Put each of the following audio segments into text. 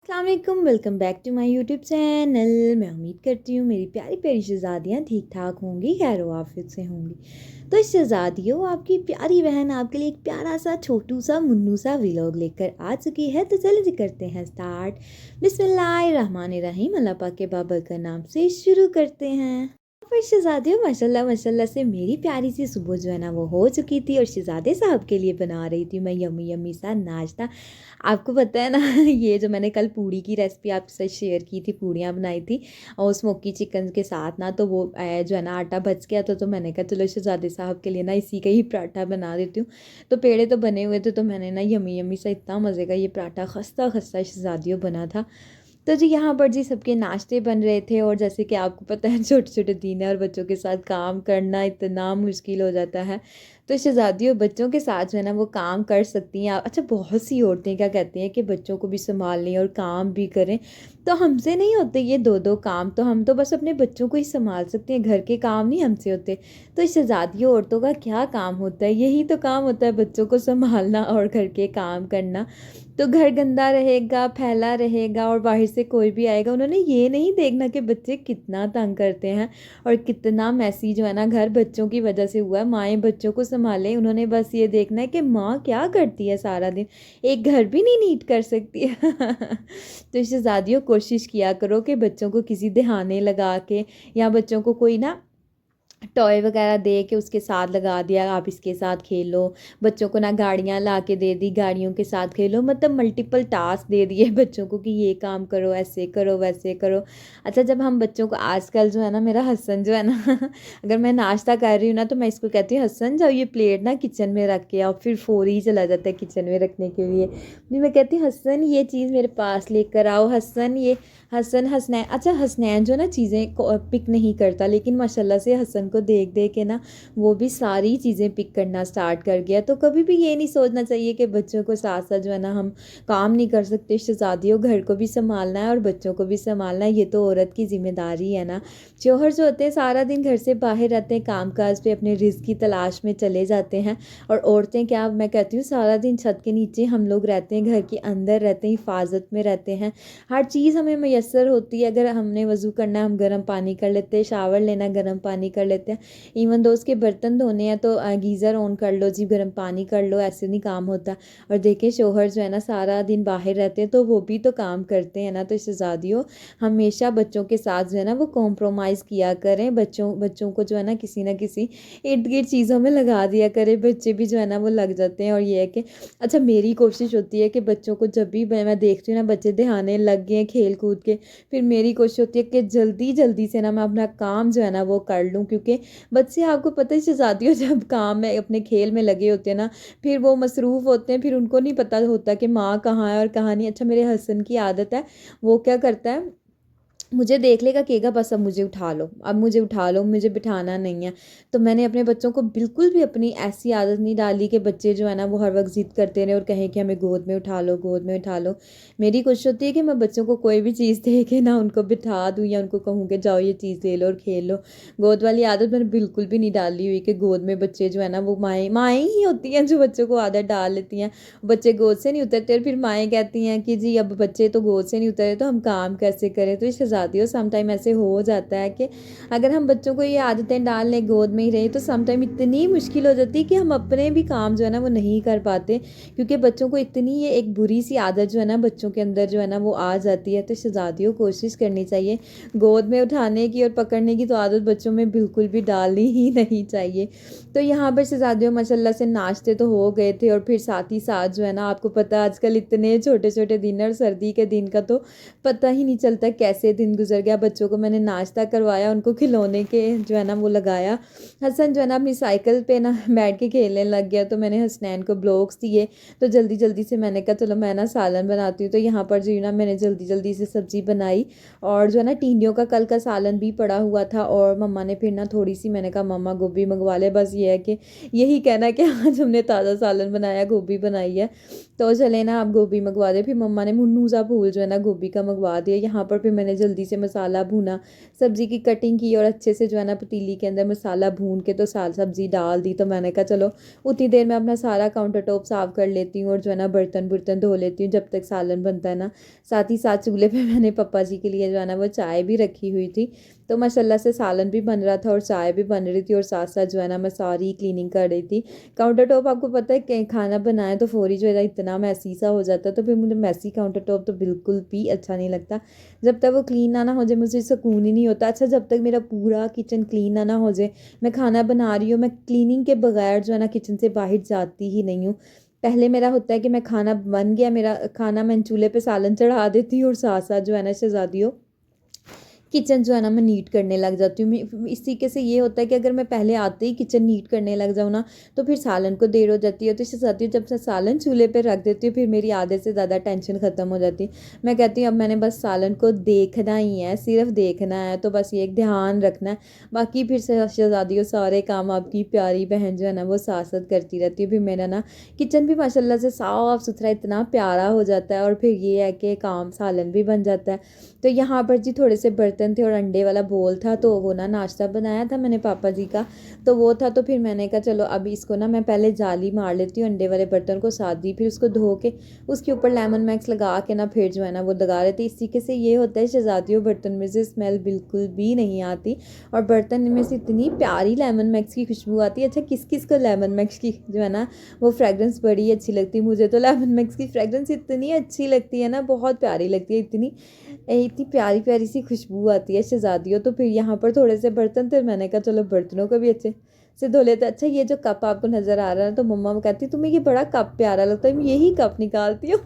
अस्सलाम welcome back to my YouTube channel. मैं उम्मीद करती हूँ मेरी प्यारी प्यारी शहज़ादियाँ ठीक ठाक होंगी, खैर आफियत से होंगी। तो शहज़ादियों, आपकी प्यारी बहन आपके लिए एक प्यारा सा छोटू सा मुन्नू सा व्लॉग लेकर आ चुकी है। तो चलिए जी करते हैं स्टार्ट। बिस्मिल्लाहिर्रहमानिर्रहीम, अल्लाह पाक के बाबर का नाम से शुरू करते हैं। फिर शहज़ादियों, माशाल्लाह माशाल्लाह से मेरी प्यारी सी सुबह जो है ना वो हो चुकी थी और शहज़ादे साहब के लिए बना रही थी मैं यम्मी यम्मी सा नाश्ता। आपको पता है ना ये जो मैंने कल पूड़ी की रेसिपी आपके साथ शेयर की थी, पूड़ियाँ बनाई थी और स्मोकी चिकन के साथ ना, तो वो जो है ना आटा बच गया तो मैंने कहा चलो शहज़ादे साहब के लिए ना इसी का ही पराठा बना देती हूँ। तो पेड़े तो बने हुए थे, तो मैंने ना यम्मी यम्मी सा इतना मज़े का ये पराठा खस्ता खस्ता शहज़ादियों बना था। तो जी यहाँ पर जी सबके नाश्ते बन रहे थे और जैसे कि आपको पता है छोटे छोटे दिन है और बच्चों के साथ काम करना इतना मुश्किल हो जाता है। तो शहज़ादियों, बच्चों के साथ जो है ना वो काम कर सकती हैं। अच्छा, बहुत सी औरतें क्या कहती हैं कि बच्चों को भी संभाल लें और काम भी करें, तो हमसे नहीं होते ये दो दो काम। तो हम तो बस अपने बच्चों को ही संभाल सकते हैं, घर के काम नहीं हमसे होते। तो शहज़ादियों, औरतों का क्या काम होता है? यही तो काम होता है, बच्चों को संभालना और घर के काम करना। तो घर गंदा रहेगा, फैला रहेगा और बाहर से कोई भी आएगा, उन्होंने ये नहीं देखना कि बच्चे कितना तंग करते हैं और कितना मैसी जो है ना घर बच्चों की वजह से हुआ है। माएँ बच्चों को संभालें, उन्होंने बस ये देखना है कि माँ क्या करती है सारा दिन, एक घर भी नहीं नीट कर सकती है। तो शहज़ादियों, कोशिश किया करो कि बच्चों को किसी दहाने लगा के या बच्चों को कोई ना टॉय वगैरह दे के उसके साथ लगा दिया, आप इसके साथ खेलो। बच्चों को ना गाड़ियाँ ला के दे दी, गाड़ियों के साथ खेलो, मतलब मल्टीपल टास्क दे दिए बच्चों को कि ये काम करो, ऐसे करो, वैसे करो। अच्छा, जब हम बच्चों को आजकल जो है ना, मेरा हसन जो है ना अगर मैं नाश्ता कर रही हूँ ना तो मैं इसको कहती हूँ, हसन जाओ ये प्लेट ना किचन में रख के आओ, फिर फौरी ही चला जाता है किचन में रखने के लिए। फिर मैं कहती हूँ, हसन ये चीज़ मेरे पास लेकर आओ, हसन ये, हसन हसनैन। अच्छा, हसनैन जो ना चीज़ें को पिक नहीं करता, लेकिन माशाल्लाह से हसन को देख देख के ना वो भी सारी चीज़ें पिक करना स्टार्ट कर गया। तो कभी भी ये नहीं सोचना चाहिए कि बच्चों को साथ साथ जो है ना हम काम नहीं कर सकते। शहज़ादियों, घर को भी संभालना है और बच्चों को भी संभालना है, ये तो औरत की जिम्मेदारी है ना। शौहर जो होते हैं सारा दिन घर से बाहर रहते हैं, काम काज पे अपने रिज़्क की तलाश में चले जाते हैं। और औरतें क्या, मैं कहती हूँ सारा दिन छत के नीचे हम लोग रहते हैं, घर के अंदर रहते हैं, हिफाजत में रहते हैं, हर चीज़ हमें मैसर होती है। अगर हमने वज़ू करना है हम गर्म पानी कर लेते हैं, शावर लेना गर्म पानी कर लेते हैं, इवन दो उसके बर्तन धोने हैं तो गीज़र ऑन कर लो जी, गर्म पानी कर लो, ऐसे नहीं काम होता। और देखिए शौहर जो है ना सारा दिन बाहर रहते हैं तो वो भी तो काम करते हैं ना। तो शहज़ादियों, हमेशा बच्चों के साथ जो है ना वो कॉम्प्रोमाइज़ किया करें, बच्चों बच्चों को जो है ना किसी इर्द गिर्द चीज़ों में लगा दिया करें, बच्चे भी जो है ना वो लग जाते हैं। और ये है कि अच्छा, मेरी कोशिश होती है कि बच्चों को जब भी मैं देखती हूँ ना बच्चे दहाने लग गए खेल कूद के, फिर मेरी कोशिश होती है कि जल्दी जल्दी से ना मैं अपना काम जो है ना वो कर लूँ, क्योंकि बच्चे आपको पता है शहज़ादियों जब काम में अपने खेल में लगे होते हैं ना, फिर वो मसरूफ़ होते हैं, फिर उनको नहीं पता होता कि माँ कहाँ है और कहाँ नहीं। अच्छा, मेरे हसन की आदत है, वो क्या करता है, मुझे देख लेगा, कहेगा बस अब मुझे उठा लो, अब मुझे उठा लो, मुझे बिठाना नहीं है। तो मैंने अपने बच्चों को बिल्कुल भी अपनी ऐसी आदत नहीं डाली कि बच्चे जो है ना वो हर वक्त ज़िद करते रहे और कहें कि हमें गोद में उठा लो, गोद में उठा लो। मेरी कोशिश होती है कि मैं बच्चों को कोई भी चीज़ दे के ना उनको बिठा दूँ या उनको कहूँ कि जाओ ये चीज़ ले लो और खेल लो। गोद वाली आदत मैंने बिल्कुल भी नहीं डाली हुई कि गोद में बच्चे जो है ना, वो माएँ माएँ ही होती हैं जो बच्चों को आदत डाल लेती हैं। बच्चे गोद से नहीं उतरते और फिर माएँ कहती हैं कि जी अब बच्चे तो गोद से नहीं उतरे तो हम काम कैसे करें। तो ये शहज़ादियों, समटाइम ऐसे हो जाता है कि अगर हम बच्चों को ये आदतें डाल लें, गोद में ही रहे, तो समटाइम इतनी मुश्किल हो जाती है कि हम अपने भी काम जो है ना वो नहीं कर पाते, क्योंकि बच्चों को इतनी ये एक बुरी सी आदत जो है ना बच्चों के अंदर जो है ना वो आ जाती है। तो शहज़ादियों, कोशिश करनी चाहिए गोद में उठाने की और पकड़ने की, तो आदत बच्चों में बिल्कुल भी डालनी ही नहीं चाहिए। तो यहाँ पर शहज़ादियों माशाल्लाह से नाश्ते तो हो गए थे और फिर साथ ही साथ जो है ना आपको पता है आजकल इतने छोटे छोटे दिन और सर्दी के दिन का तो पता ही नहीं चलता कैसे दिन गुजर गया। बच्चों को मैंने नाश्ता करवाया, उनको खिलौने के जो है ना वो लगाया। हसन जो है ना अपनी साइकिल पे ना बैठ के खेलने लग गया, तो मैंने हसनैन को ब्लॉक्स दिए। तो जल्दी जल्दी से मैंने कहा चलो मैं ना सालन बनाती हूँ। तो यहाँ पर जो है ना मैंने जल्दी जल्दी से सब्ज़ी बनाई और जो है ना टिंडियों का कल का सालन भी पड़ा हुआ था और मम्मा ने फिर ना थोड़ी सी, मैंने कहा मम्मा गोभी मंगवा ले, बस ये है कि यही कहना कि आज हमने ताज़ा सालन बनाया, गोभी बनाई है। तो चले ना आप गोभी मंगवा दे, फिर मम्मा ने मुन्नू सा फूल जो है ना गोभी का मंगवा दिया। यहाँ पर फिर मैंने जल्दी जल्दी से मसाला भूना, सब्ज़ी की कटिंग की और अच्छे से जो है ना पतीली के अंदर मसाला भून के तो सब्ज़ी डाल दी। तो मैंने कहा चलो उतनी देर में अपना सारा काउंटर टॉप साफ़ कर लेती हूँ और जो है ना बर्तन बुर्तन धो लेती हूँ जब तक सालन बनता है ना। साथ ही साथ चूल्हे पे मैंने पापा जी के लिए जो है ना वो चाय भी रखी हुई थी। तो माशाल्लाह से सालन भी बन रहा था और चाय भी बन रही थी और साथ साथ जो है ना मैं सारी क्लीनिंग कर रही थी। काउंटर टॉप आपको पता है कि खाना बनाए तो फौरी जो है इतना मैसी सा हो जाता है, तो फिर मुझे मैसी काउंटर टॉप तो बिल्कुल भी अच्छा नहीं लगता। जब तक वो क्लीन ना हो जाए मुझे सुकून ही नहीं होता। अच्छा, जब तक मेरा पूरा किचन क्लीन ना हो जाए, मैं खाना बना रही हूँ, मैं क्लीनिंग के बगैर जो है ना किचन से बाहर जाती ही नहीं हूँ। पहले मेरा होता है कि मैं खाना बन गया, मेरा खाना मैं चूल्हे पे सालन चढ़ा देती हूँ और साथ साथ जो है ना शहज़ादियों किचन जो है ना मैं नीट करने लग जाती हूँ। इस तरीके से ये होता है कि अगर मैं पहले आते ही किचन नीट करने लग जाऊँ ना तो फिर सालन को देर हो जाती है। तो इससे चाहती हूँ जब से सालन चूल्हे पे रख देती हूँ फिर मेरी आधे से ज़्यादा टेंशन ख़त्म हो जाती है। मैं कहती हूँ अब मैंने बस सालन को देखना ही है, सिर्फ देखना है, तो बस ये एक ध्यान रखना है। बाकी फिर शहज़ादियों सारे काम आपकी प्यारी बहन जो है ना वो साथ साथ करती रहती है। फिर मेरा ना किचन भी माशाल्लाह से साफ़ सुथरा इतना प्यारा हो जाता है और फिर ये है कि काम सालन भी बन जाता है। तो यहाँ पर जी थोड़े से बर्तन थे और अंडे वाला बोल था, तो वो ना नाश्ता बनाया था मैंने पापा जी का, तो वो था। तो फिर मैंने कहा चलो अभी इसको ना मैं पहले जाली मार लेती हूँ अंडे वाले बर्तन को, साथ दी फिर उसको धो के उसके ऊपर लेमन मैक्स लगा के ना फिर जो है ना वो दगा रहे थे। इस तरीके से ये होता है शहज़ादियों बर्तन में से स्मेल बिल्कुल भी नहीं आती और बर्तन में से इतनी प्यारी लेमन मैक्स की खुशबू आती है। अच्छा, किस किस को लेमन मैक्स की जो है ना वो फ्रेगरेंस बड़ी अच्छी लगती है, मुझे तो लेमन मैक्स की फ्रेगरेंस इतनी अच्छी लगती है ना, बहुत प्यारी लगती है, इतनी प्यारी प्यारी सी खुशबू आती है शहज़ादियों। तो फिर यहाँ पर थोड़े से बर्तन थे, मैंने कहा चलो बर्तनों को भी अच्छे से धो लेते। अच्छा, ये जो कप आपको नज़र आ रहा है तो मम्मा वो कहती तुम्हें ये बड़ा कप प्यारा लगता है, मैं यही कप निकालती हूँ।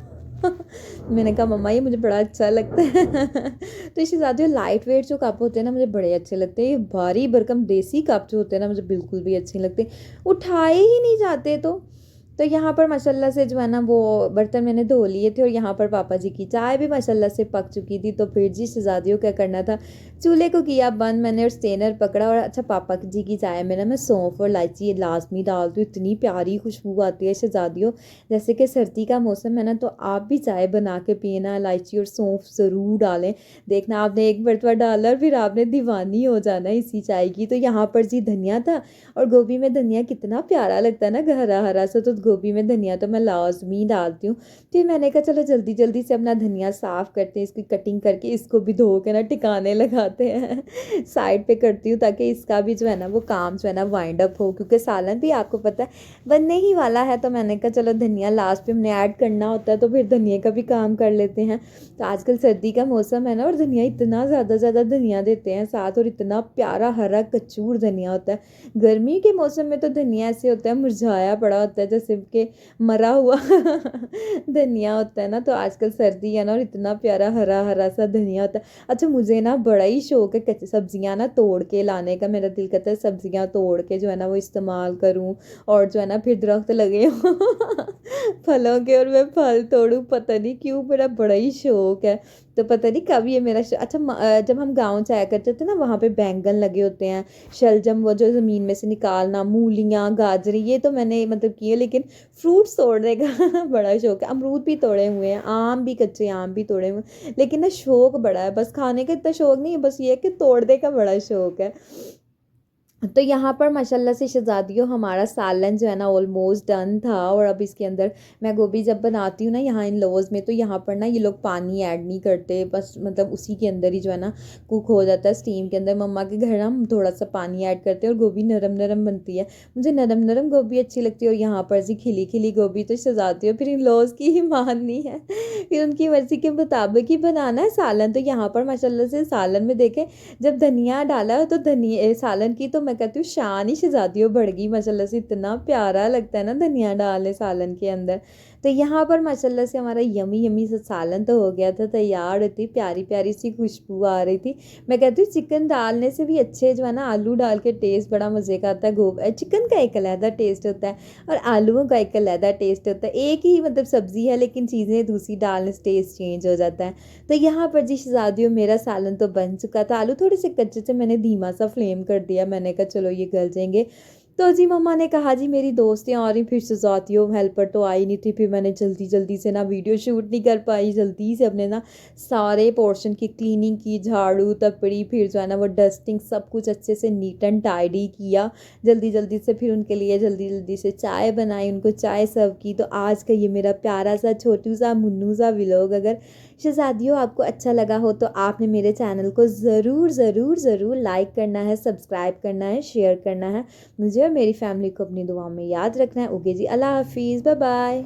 मैंने कहा मम्मा ये मुझे बड़ा अच्छा लगता है। तो इससे ज़्यादा लाइट वेट जो कप होते हैं ना मुझे बड़े अच्छे लगते हैं। ये भारी भरकम देसी कप जो होते हैं ना मुझे बिल्कुल भी अच्छे नहीं लगते, उठाए ही नहीं जाते। तो यहाँ पर माशाल्लाह से जो है ना वो बर्तन मैंने धो लिए थे और यहाँ पर पापा जी की चाय भी माशाल्लाह से पक चुकी थी। तो फिर जी शहज़ादियों क्या करना था, चूल्हे को किया बंद मैंने और स्टेनर पकड़ा। और अच्छा, पापा जी की चाय में ना मैं सौंफ और इलायची लाजमी डाल दूँ, इतनी प्यारी खुशबू आती है शहज़ादियों। जैसे कि सर्दी का मौसम है ना, तो आप भी चाय बना के पिए ना, इलायची और सौंफ ज़रूर डालें। देखना आपने एक मरतबा डाला और फिर आपने दीवानी हो जाना इसी चाय की। तो यहाँ पर जी धनिया था और गोभी में धनिया कितना प्यारा लगता है ना, हरा हरा सा, तो गोभी में धनिया तो मैं लाजमी डालती हूँ। फिर मैंने कहा चलो जल्दी जल्दी से अपना धनिया साफ़ करते हैं, इसकी कटिंग करके इसको भी धो के ना टिकाने लगाते हैं। साइड पे करती हूँ ताकि इसका भी जो है ना वो काम जो है ना वाइंड अप हो, क्योंकि सालन भी आपको पता है बनने ही वाला है। तो मैंने कहा चलो धनिया लास्ट पे हमने ऐड करना होता है तो फिर धनिया का भी काम कर लेते हैं। तो आजकल सर्दी का मौसम है ना और धनिया इतना ज़्यादा धनिया देते हैं साथ, और इतना प्यारा हरा कचूर धनिया होता है। गर्मी के मौसम में तो धनिया ऐसे होता है मुरझाया पड़ा होता है जैसे कि मरा हुआ धनिया होता है ना। तो आजकल सर्दी है ना और इतना प्यारा हरा हरा सा धनिया होता है। अच्छा, मुझे ना बड़ा ही शौक है कच्ची सब्जियां ना तोड़ के लाने का, मेरा दिल करता है सब्जियां तोड़ के जो है ना वो इस्तेमाल करूं और जो है ना फिर दरख्त लगे हों फलों के और मैं फल तोड़ूं, पता नहीं क्यों मेरा बड़ा ही शौक है। तो पता नहीं कब ये मेरा अच्छा जब हम गाँव जाया करते थे ना वहाँ पे बैंगन लगे होते हैं, शलजम वो जो ज़मीन में से निकालना, मूलियाँ, गाजरी, ये तो मैंने मतलब किए। लेकिन फ्रूट्स तोड़ने का बड़ा शौक है। अमरूद भी तोड़े हुए हैं, आम भी, कच्चे आम भी तोड़े हुए हैं, लेकिन ना शौक बड़ा है, बस खाने का इतना शौक नहीं है, बस ये है कि तोड़ने का बड़ा शौक है। तो यहाँ पर माशाल्लाह से शहज़ादियों हमारा सालन जो है ना ऑलमोस्ट डन था। और अब इसके अंदर मैं गोभी जब बनाती हूँ ना यहाँ इन लॉज में, तो यहाँ पर ना ये लोग पानी ऐड नहीं करते, बस मतलब उसी के अंदर ही जो है ना कुक हो जाता है स्टीम के अंदर। मम्मा के घर हम थोड़ा सा पानी ऐड करते हैं और गोभी नरम नरम बनती है, मुझे नरम नरम गोभी अच्छी लगती है। और यहाँ पर जी खिली खिली गोभी तो शहज़ादियों फिर इन लॉज की ही माननी है, फिर उनकी मर्ज़ी के मुताबिक ही बनाना है सालन। तो यहाँ पर माशाल्लाह से सालन में देखें जब धनिया डाला तो धनिया सालन की तो मैं कहती हूँ शान ही शहज़ादियों बढ़ गई माशाल्लाह से, इतना प्यारा लगता है ना धनिया डाले सालन के अंदर। तो यहाँ पर माशाल्लाह से हमारा यमी यमी सा सालन तो हो गया था तैयार, इतनी प्यारी प्यारी सी खुशबू आ रही थी। मैं कहती हूँ चिकन डालने से भी अच्छे जो है ना आलू डाल के टेस्ट बड़ा मज़े का आता है। चिकन का एक अलहदा टेस्ट होता है और आलूओं का एक अलहदा टेस्ट होता है, एक ही मतलब सब्ज़ी है लेकिन चीज़ें दूसरी डालने से टेस्ट चेंज हो जाता है। तो यहाँ पर जी शहज़ादियों मेरा सालन तो बन चुका था, आलू थोड़े से कच्चे से मैंने धीमा सा फ्लेम कर दिया, मैंने कहा चलो ये गल जाएंगे। तो जी मम्मा ने कहा जी मेरी दोस्तें आ रही, फिर शहज़ादियों हेल्पर तो आई नहीं थी, फिर मैंने जल्दी जल्दी से ना वीडियो शूट नहीं कर पाई, जल्दी से अपने ना सारे पोर्शन की क्लीनिंग की, झाड़ू तपड़ी, फिर जो है ना वो डस्टिंग सब कुछ अच्छे से नीट एंड टाइडी किया जल्दी जल्दी से। फिर उनके लिए जल्दी जल्दी से चाय बनाई, उनको चाय सर्व की। तो आज का ये मेरा प्यारा सा छोटू सा मुन्नू सा व्लॉग अगर शहज़ादियों आपको अच्छा लगा हो तो आपने मेरे चैनल को ज़रूर ज़रूर ज़रूर लाइक करना है, सब्सक्राइब करना है, शेयर करना है। मुझे और मेरी फैमिली को अपनी दुआ में याद रखना है। ओके जी, अल्लाह हाफिज़, बाय बाय।